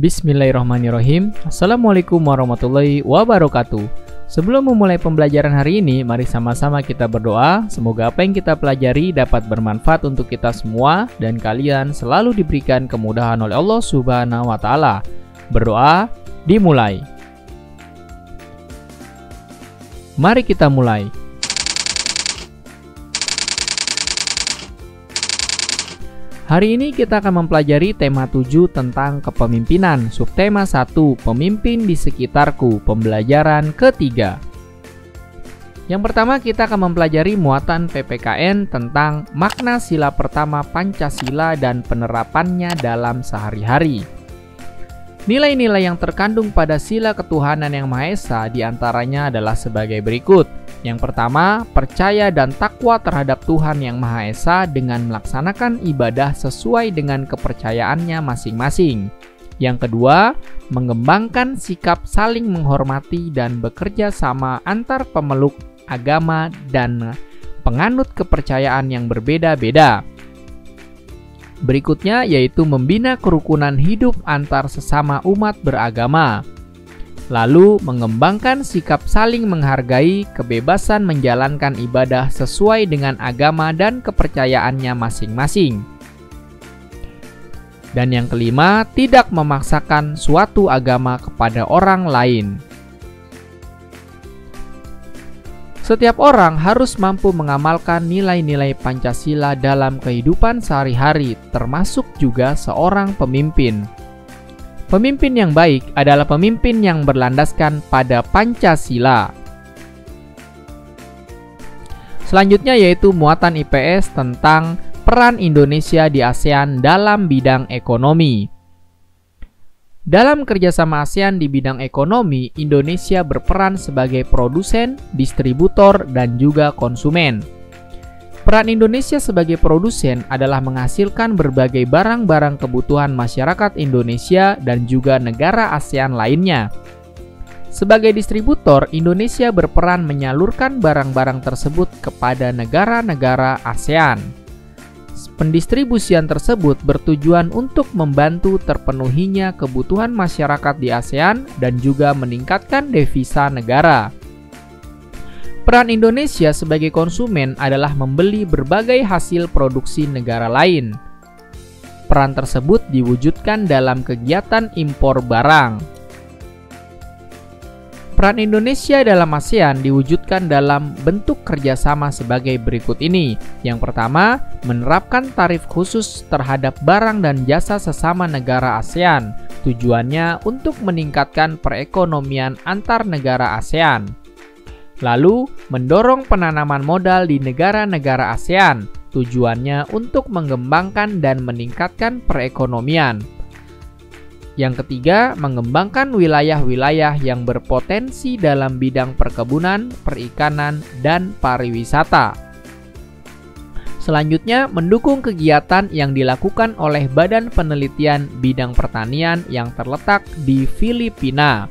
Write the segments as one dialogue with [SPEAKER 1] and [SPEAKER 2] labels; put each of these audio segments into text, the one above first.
[SPEAKER 1] Bismillahirrahmanirrahim. Assalamualaikum warahmatullahi wabarakatuh. Sebelum memulai pembelajaran hari ini, mari sama-sama kita berdoa. Semoga apa yang kita pelajari dapat bermanfaat untuk kita semua dan kalian selalu diberikan kemudahan oleh Allah Subhanahu wa Ta'ala. Berdoa dimulai. Mari kita mulai. Hari ini kita akan mempelajari tema 7 tentang kepemimpinan, subtema 1, pemimpin di sekitarku, pembelajaran ketiga. Yang pertama kita akan mempelajari muatan PPKN tentang makna sila pertama Pancasila dan penerapannya dalam sehari-hari. Nilai-nilai yang terkandung pada sila ketuhanan yang Maha Esa diantaranya adalah sebagai berikut. Yang pertama, percaya dan takwa terhadap Tuhan yang Maha Esa dengan melaksanakan ibadah sesuai dengan kepercayaannya masing-masing. Yang kedua, mengembangkan sikap saling menghormati dan bekerja sama antar pemeluk agama dan penganut kepercayaan yang berbeda-beda. Berikutnya yaitu membina kerukunan hidup antar sesama umat beragama. Lalu mengembangkan sikap saling menghargai, kebebasan menjalankan ibadah sesuai dengan agama dan kepercayaannya masing-masing. Dan yang kelima, tidak memaksakan suatu agama kepada orang lain. Setiap orang harus mampu mengamalkan nilai-nilai Pancasila dalam kehidupan sehari-hari, termasuk juga seorang pemimpin. Pemimpin yang baik adalah pemimpin yang berlandaskan pada Pancasila. Selanjutnya yaitu muatan IPS tentang peran Indonesia di ASEAN dalam bidang ekonomi. Dalam kerjasama ASEAN di bidang ekonomi, Indonesia berperan sebagai produsen, distributor, dan juga konsumen. Peran Indonesia sebagai produsen adalah menghasilkan berbagai barang-barang kebutuhan masyarakat Indonesia dan juga negara ASEAN lainnya. Sebagai distributor, Indonesia berperan menyalurkan barang-barang tersebut kepada negara-negara ASEAN. Pendistribusian tersebut bertujuan untuk membantu terpenuhinya kebutuhan masyarakat di ASEAN dan juga meningkatkan devisa negara. Peran Indonesia sebagai konsumen adalah membeli berbagai hasil produksi negara lain. Peran tersebut diwujudkan dalam kegiatan impor barang. Peran Indonesia dalam ASEAN diwujudkan dalam bentuk kerjasama sebagai berikut ini. Yang pertama, menerapkan tarif khusus terhadap barang dan jasa sesama negara ASEAN. Tujuannya untuk meningkatkan perekonomian antar negara ASEAN. Lalu, mendorong penanaman modal di negara-negara ASEAN. Tujuannya untuk mengembangkan dan meningkatkan perekonomian. Yang ketiga, mengembangkan wilayah-wilayah yang berpotensi dalam bidang perkebunan, perikanan, dan pariwisata. Selanjutnya, mendukung kegiatan yang dilakukan oleh Badan Penelitian Bidang Pertanian yang terletak di Filipina.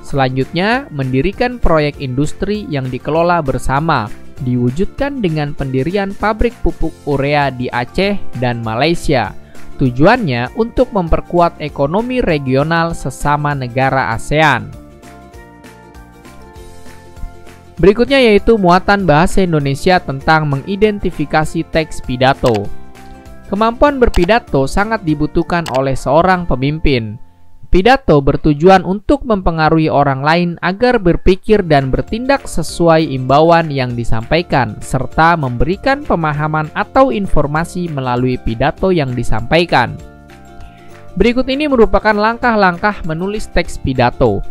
[SPEAKER 1] Selanjutnya, mendirikan proyek industri yang dikelola bersama, diwujudkan dengan pendirian pabrik pupuk urea di Aceh dan Malaysia. Tujuannya untuk memperkuat ekonomi regional sesama negara ASEAN. Berikutnya yaitu muatan bahasa Indonesia tentang mengidentifikasi teks pidato. Kemampuan berpidato sangat dibutuhkan oleh seorang pemimpin. Pidato bertujuan untuk mempengaruhi orang lain agar berpikir dan bertindak sesuai imbauan yang disampaikan, serta memberikan pemahaman atau informasi melalui pidato yang disampaikan. Berikut ini merupakan langkah-langkah menulis teks pidato.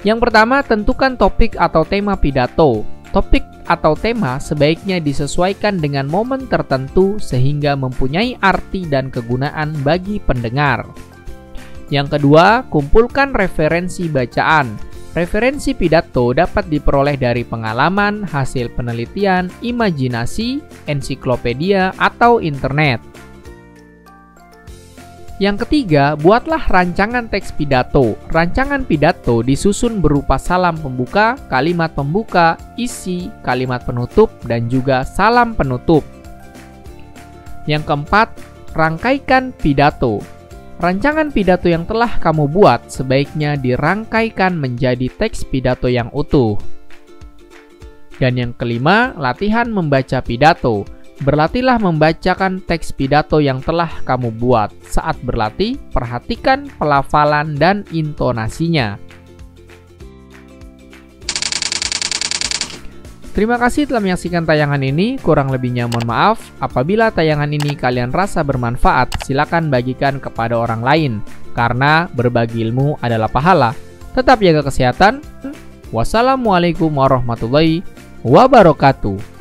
[SPEAKER 1] Yang pertama, tentukan topik atau tema pidato. Topik atau tema sebaiknya disesuaikan dengan momen tertentu sehingga mempunyai arti dan kegunaan bagi pendengar. Yang kedua, kumpulkan referensi bacaan. Referensi pidato dapat diperoleh dari pengalaman, hasil penelitian, imajinasi, ensiklopedia, atau internet. Yang ketiga, buatlah rancangan teks pidato. Rancangan pidato disusun berupa salam pembuka, kalimat pembuka, isi, kalimat penutup, dan juga salam penutup. Yang keempat, rangkaikan pidato. Rancangan pidato yang telah kamu buat sebaiknya dirangkaikan menjadi teks pidato yang utuh. Dan yang kelima, latihan membaca pidato. Berlatihlah membacakan teks pidato yang telah kamu buat. Saat berlatih, perhatikan pelafalan dan intonasinya. Terima kasih telah menyaksikan tayangan ini, kurang lebihnya mohon maaf. Apabila tayangan ini kalian rasa bermanfaat, silakan bagikan kepada orang lain, karena berbagi ilmu adalah pahala. Tetap jaga kesehatan. Wassalamualaikum warahmatullahi wabarakatuh.